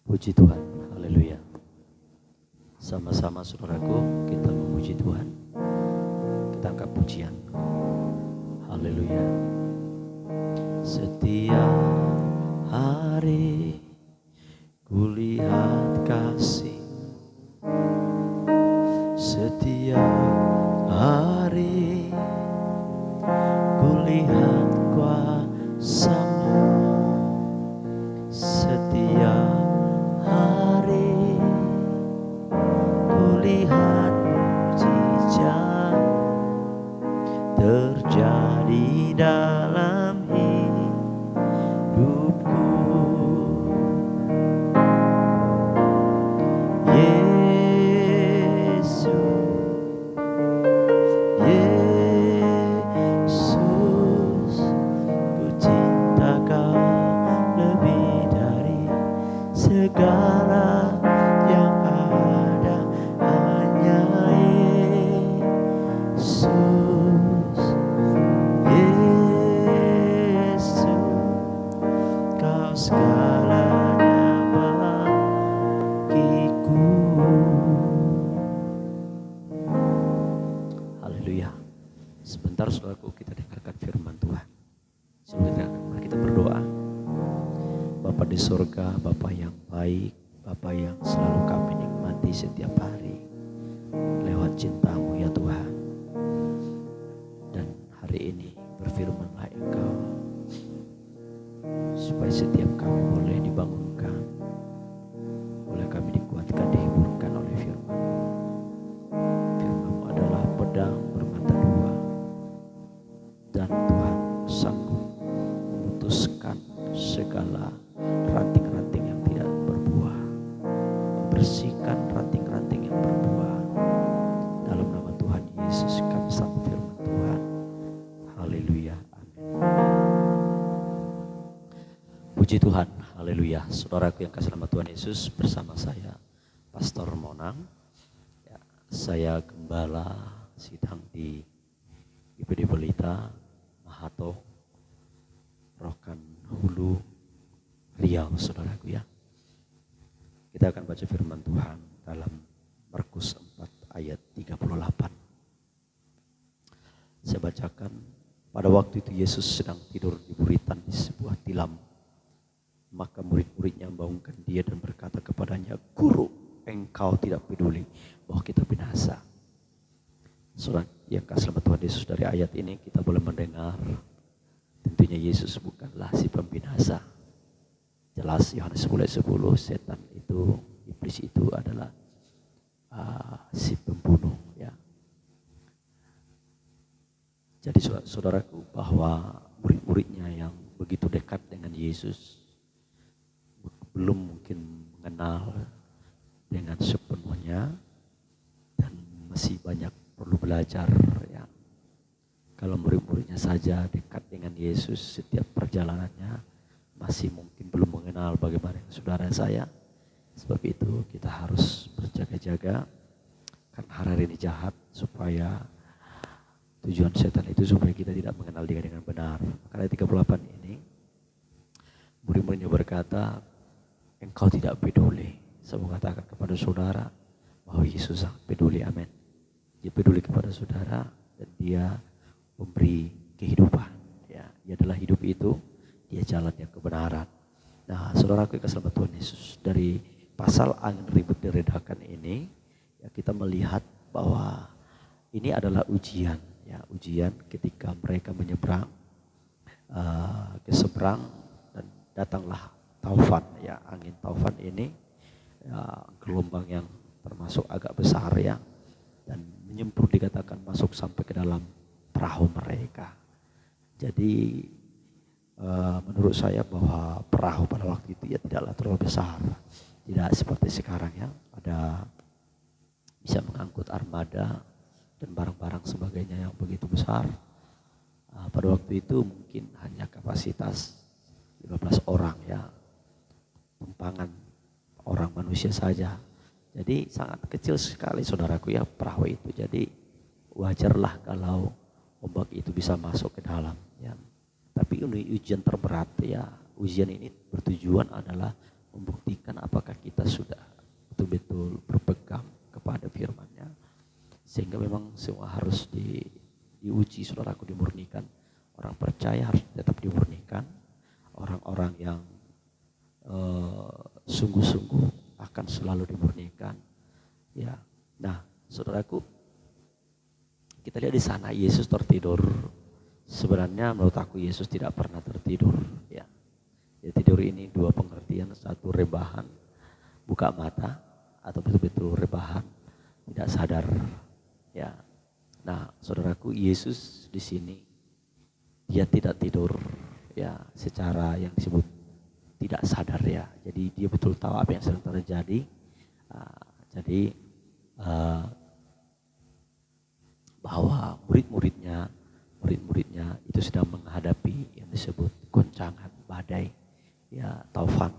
Puji Tuhan, haleluya. Sama-sama saudaraku, kita memuji Tuhan. Kita angkat pujian. Haleluya. Setiap hari kulihat kasih, setiap hari kulihat kuasa-Mu, setiap hari kulihat mujizat terjadi dalam hidupku. Yesus, Yesus, ku cinta Kau lebih dari segala yang ada, hanya Yesus, Yesus, Kau segalanya bagiku. Haleluya. Sebentar saudaraku, kita dengarkan firman Tuhan. Sebelum kita berdoa. Bapa di surga, Bapa yang baik, Bapa yang selalu kami nikmati setiap hari lewat cinta-Mu ya Tuhan. Dan hari ini berfirmanlah Engkau supaya setiap kami boleh dibangunkan, boleh kami dikuatkan, dihiburkan oleh firman. Firman-Mu adalah pedang bermata dua, dan Tuhan sanggup memutuskan segala ranting-ranting yang tidak berbuah, membersihkan ranting-ranting yang berbuah. Dalam nama Tuhan Yesus kami sambut firman Tuhan. Haleluya, amin. Puji Tuhan, haleluya. Saudaraku yang kasih nama Tuhan Yesus, bersama saya Pastor Monang ya, saya gembala sidang di IPD Pelita Mahato Rokan Hulu Riau, saudaraku ya. Kita akan baca firman Tuhan dalam Markus 4 ayat 38. Saya bacakan. Pada waktu itu Yesus sedang tidur di buritan di sebuah tilam. Maka murid-muridnya membangunkan dia dan berkata kepadanya, "Guru, engkau tidak peduli bahwa kita binasa." Saudara yang kasih nama Tuhan Yesus, dari ayat ini kita boleh mendengar tentunya Yesus bukanlah si pembinasa. Jelas Yohanes 10:10, setan itu, iblis itu adalah si pembunuh ya. Jadi saudaraku, bahwa murid-muridnya yang begitu dekat dengan Yesus belum mungkin mengenal dengan sepenuhnya dan masih banyak perlu belajar ya. Kalau murid-muridnya saja dekat dengan Yesus setiap perjalanannya, masih mungkin belum mengenal bagaimana saudara saya. Sebab itu kita harus berjaga-jaga, kan hari ini jahat, supaya tujuan setan itu supaya kita tidak mengenal dia dengan benar. Maka ayat 38 ini, murid-muridnya berkata, "Engkau tidak peduli." Saya mau katakan kepada saudara bahwa Yesus sangat peduli, amin. Dia peduli kepada saudara dan dia memberi kehidupan ya. Dia adalah hidup itu, dia jalan yang kebenaran. Nah, saudaraku yang kasih nama Tuhan Yesus, dari pasal angin ribut diredakan ini ya, kita melihat bahwa ini adalah ujian ya, ujian ketika mereka menyeberang ke seberang dan datanglah taufan ya. Angin taufan ini ya, gelombang yang termasuk agak besar ya, dan menyemprot, dikatakan masuk sampai ke dalam perahu mereka. Jadi menurut saya bahwa perahu pada waktu itu ya tidaklah terlalu besar, tidak seperti sekarang ya, ada bisa mengangkut armada dan barang-barang sebagainya yang begitu besar. Pada waktu itu mungkin hanya kapasitas 15 orang ya, tumpangan orang manusia saja. Jadi sangat kecil sekali saudaraku ya perahu itu. Jadi wajarlah kalau ombak itu bisa masuk ke dalam ya. Tapi ini ujian terberat ya. Ujian ini bertujuan adalah membuktikan apakah kita sudah betul-betul berpegang kepada firman-Nya. Sehingga memang semua harus diuji, saudaraku, dimurnikan. Orang percaya harus tetap dimurnikan. Orang-orang yang sungguh-sungguh akan selalu dimurnikan. Ya, nah, saudaraku, kita lihat di sana Yesus tertidur. Sebenarnya menurut aku Yesus tidak pernah tertidur. Ya, tidur ini dua pengertian, satu rebahan, buka mata, atau betul-betul rebahan, tidak sadar. Ya, nah, saudaraku, Yesus di sini dia tidak tidur, ya, secara yang disebut tidak sadar, ya. Jadi dia betul tahu apa yang sedang terjadi. Bahwa murid-muridnya itu sedang menghadapi yang disebut goncangan, badai, ya, taufan.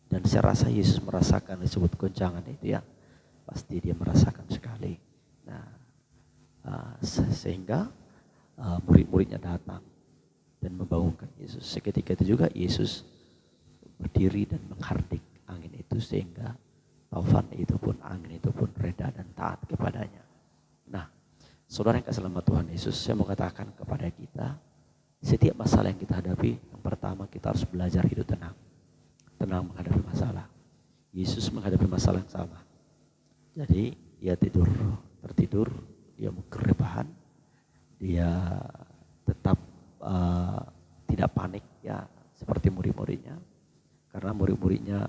Dan saya rasa Yesus merasakan disebut goncangan itu, ya. Pasti dia merasakan sekali. Nah, sehingga murid-muridnya datang dan membangunkan Yesus. Seketika itu juga Yesus berdiri dan menghardik angin itu, sehingga taufan itu pun, angin itu pun reda dan taat kepadanya. Nah, saudara yang kasih nama Tuhan Yesus, saya mau katakan kepada kita, setiap masalah yang kita hadapi, yang pertama kita harus belajar hidup tenang. Tenang menghadapi masalah. Yesus menghadapi masalah yang sama. Jadi dia tertidur, dia kerebahan, dia tetap tidak panik, ya, seperti murid-muridnya. Karena murid-muridnya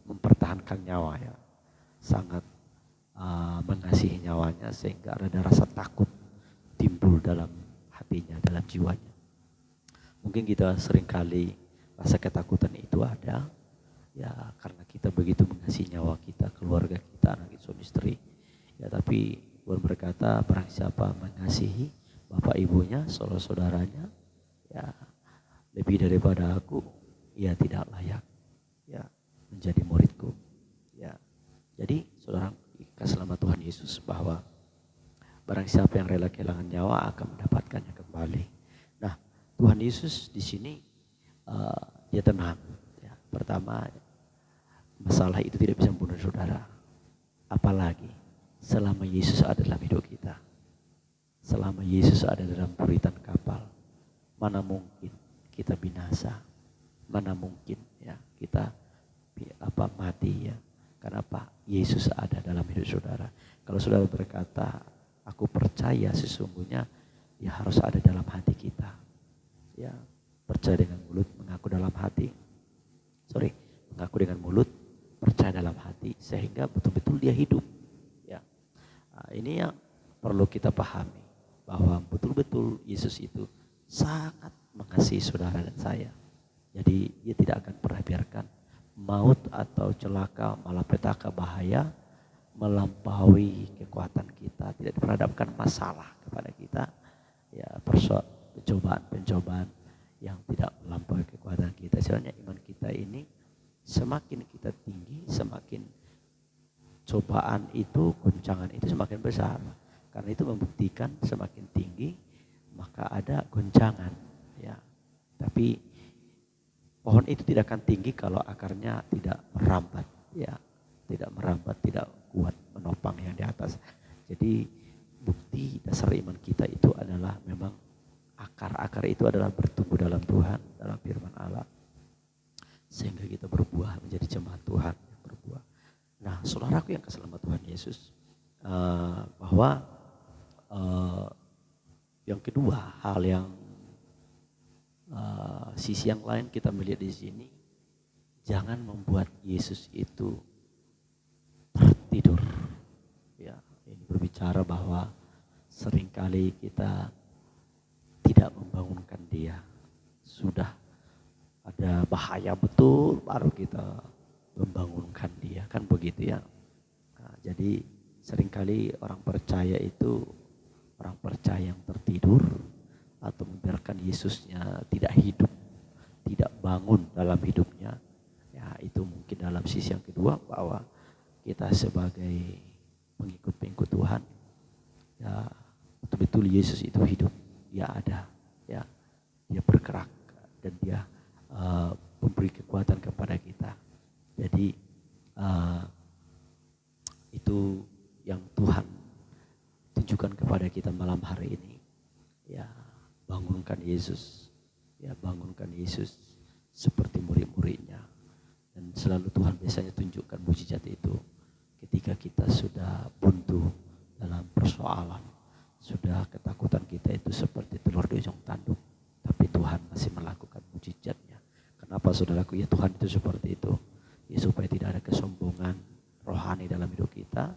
mempertahankan nyawa, ya, sangat mengasihi nyawanya, sehingga ada rasa takut timbul dalam hatinya, dalam jiwanya. Mungkin kita seringkali rasa ketakutan itu ada, ya, karena kita begitu mengasihi nyawa kita, keluarga kita, anak kita, suami istri. Ya, tapi Tuhan berkata, barang siapa mengasihi bapak ibunya, saudara-saudaranya, ya, lebih daripada aku, ia tidak layak, ya, menjadi muridku. Ya, jadi saudara kasih nama Tuhan Yesus bahwa barang siapa yang rela kehilangan nyawa akan mendapatkannya kembali. Nah, Tuhan Yesus di sini dia tenang. Ya. Pertama, masalah itu tidak bisa membunuh saudara. Apalagi selama Yesus ada dalam hidup kita. Selama Yesus ada dalam buritan kapal, mana mungkin kita binasa? Mana mungkin, ya, kita mati, ya? Kenapa? Yesus ada dalam hidup saudara. Kalau saudara berkata, aku percaya, sesungguhnya dia harus ada dalam hati kita. Ya, percaya dengan mulut, mengaku dengan mulut, percaya dalam hati, sehingga betul-betul dia hidup. Ya, ini yang perlu kita pahami, bahwa betul-betul Yesus itu sangat mengasihi saudara dan saya. Jadi dia tidak akan pernah biarkan maut atau celaka, malapetaka, bahaya melampaui kekuatan kita, tidak diperhadapkan masalah kepada kita, ya, pencobaan yang tidak melampaui kekuatan kita. Sebenarnya iman kita ini semakin kita tinggi, semakin cobaan itu, goncangan itu semakin besar. Karena itu membuktikan semakin tinggi maka ada goncangan, ya. Tapi pohon itu tidak akan tinggi kalau akarnya tidak merambat, ya, tidak merambat, tidak kuat menopang yang di atas. Jadi bukti dasar iman kita itu adalah memang akar itu adalah bertumbuh dalam Tuhan, dalam firman Allah, sehingga kita berbuah menjadi jemaat Tuhan yang berbuah. Nah, saudaraku yang kasih nama Tuhan Yesus, bahwa yang kedua, hal yang sisi yang lain kita melihat di sini, jangan membuat Yesus itu tertidur. Ya, ini berbicara bahwa seringkali kita tidak membangunkan dia. Sudah ada bahaya betul baru kita membangunkan dia, kan begitu, ya. Nah, jadi seringkali orang percaya itu orang percaya yang tertidur atau membiarkan Yesusnya tidak hidup, tidak bangun dalam hidupnya. Ya, itu mungkin dalam sisi yang kedua, bahwa kita sebagai pengikut Tuhan, ya, betul-betul Yesus itu hidup, dia ada, ya, dia bergerak dan dia memberi kekuatan kepada kita. Jadi itu yang Tuhan tunjukkan kepada kita malam hari ini. Ya, bangunkan Yesus. Ya, bangunkan Yesus seperti murid-muridnya. Dan selalu Tuhan biasanya tunjukkan mujizat itu ketika kita sudah buntu dalam persoalan. Sudah ketakutan kita itu seperti telur di ujung tanduk. Tapi Tuhan masih melakukan mujizatnya. Kenapa saudaraku? Ya Tuhan itu seperti itu. Ya supaya tidak ada kesombongan rohani dalam hidup kita.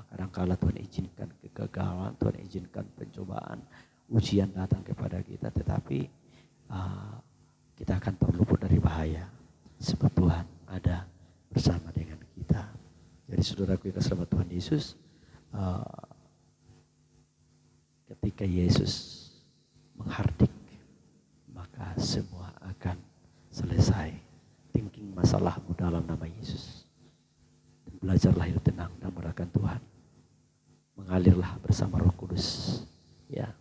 Kadang-kala Tuhan izinkan kegagalan, Tuhan izinkan pencobaan, ujian datang kepada kita. Tetapi kita akan terluput dari bahaya. Sebab Tuhan ada bersama dengan kita. Jadi saudaraku yang kasih Tuhan Yesus, ketika Yesus menghardik, maka semua akan selesai. Thinking masalahmu dalam nama Yesus. Dan belajarlah hidup tenang dan merasakan Tuhan. Mengalirlah bersama Roh Kudus. Ya,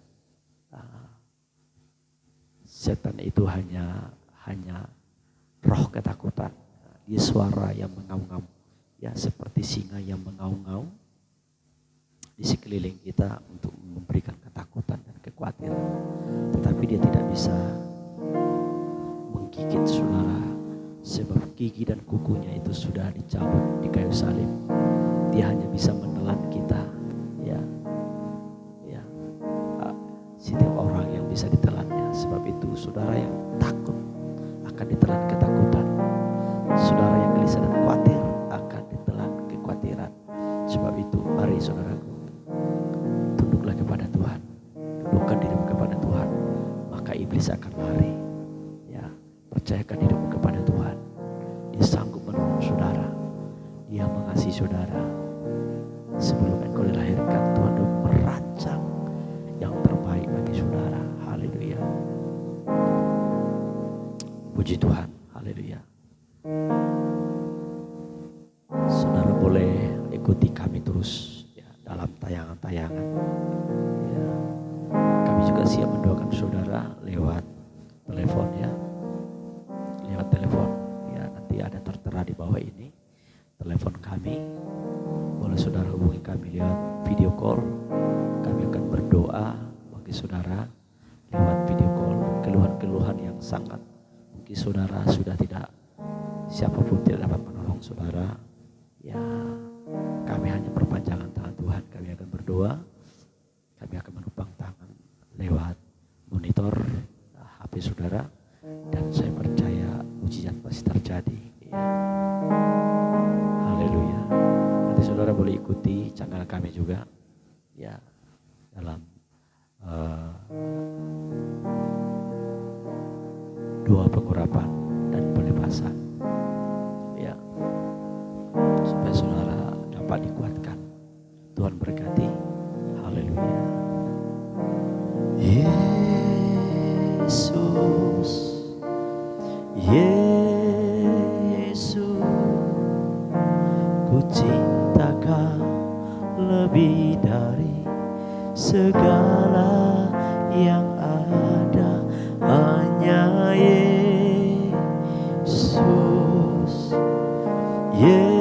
setan itu hanya roh ketakutan. Dia suara yang mengaum-ngaum. Ya, seperti singa yang mengaum-ngaum di sekeliling kita untuk memberikan ketakutan dan kekhawatiran. Tetapi dia tidak bisa menggigit saudara, sebab gigi dan kukunya itu sudah dicabut di kayu salib. Dia hanya bisa menelan kita. Ya, setiap orang yang bisa ditelannya. Sebab itu saudara yang takut akan ditelan ketakutan. Saudara yang gelisah dan khawatir akan ditelan kekhawatiran. Sebab itu mari saudaraku, tunduklah kepada Tuhan, tundukkan dirimu kepada Tuhan, maka iblis akan lari. Ya, percayakan hidupmu kepada Tuhan. Dia sanggup menolong saudara, Dia mengasihi saudara. Sebelum engkau dilahirkan, Tuhan sudah merancang yang terbaik bagi saudara. Haleluya. Puji Tuhan. Haleluya. Saudara boleh ikuti kami terus ya, dalam tayangan-tayangan. Ya, kami juga siap mendoakan saudara lewat telepon ya. Lewat telepon ya, nanti ada tertera di bawah ini telepon kami. Boleh saudara hubungi kami lewat video call. Kami akan berdoa bagi saudara lewat video call. Keluhan-keluhan yang sangat mungkin saudara sudah tidak, siapapun tidak dapat menolong saudara. Ya, kami hanya perpanjangan tangan Tuhan. Kami akan berdoa. Kami akan menopang tangan lewat monitor HP saudara. Dan saya percaya mujizat pasti terjadi. Ya. Haleluya. Nanti saudara boleh ikuti channel kami juga. Ya, dalam doa pengurapan dan pelepasan. Ya, supaya saudara dapat dikuatkan. Tuhan berkati. Haleluya. Yesus, Yesus, ku cinta Kau lebih dari segala yang ada. Hanya Yesus, Yesus.